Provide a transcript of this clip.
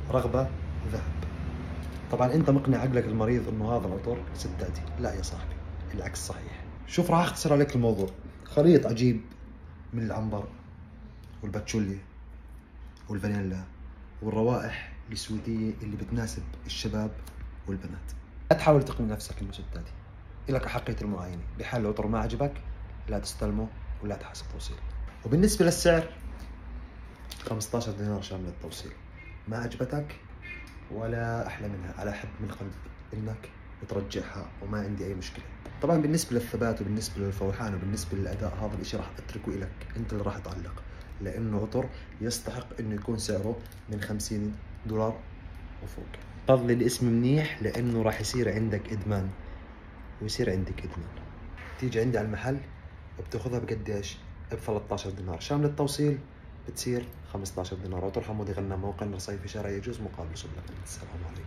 رغبة ذهب. طبعا انت مقنع عقلك المريض انه هذا العطر ستاتي، لا يا صاحبي، العكس صحيح. شوف راح اختصر عليك الموضوع. خليط عجيب من العنبر والباتشولي والفانيلا والروائح السويدية اللي بتناسب الشباب والبنات. لا تحاول تقنع نفسك انه ستاتي، لك أحقية المعاينة. بحال العطر ما عجبك لا تستلمه ولا تحاسب توصيل. وبالنسبة للسعر 15 دينار شامل التوصيل. ما عجبتك ولا أحلى منها، على حب من قلب إنك ترجعها وما عندي أي مشكلة. طبعا بالنسبة للثبات وبالنسبة للفوحان وبالنسبة للأداء هذا الإشي راح أتركه إلك أنت اللي راح تعلق، لأنه عطر يستحق إنه يكون سعره من 50 دولار وفوق. فضل الاسم منيح لأنه راح يصير عندك إدمان ويصير عندك إدمان. تيجي عندي على المحل بتاخذها بقديش؟ ب 13 دينار شامل التوصيل، بتصير 15 دينار. عطر حمودي غنام، موقع الرصيف في شارع يجوز مقابل سوق. السلام عليكم.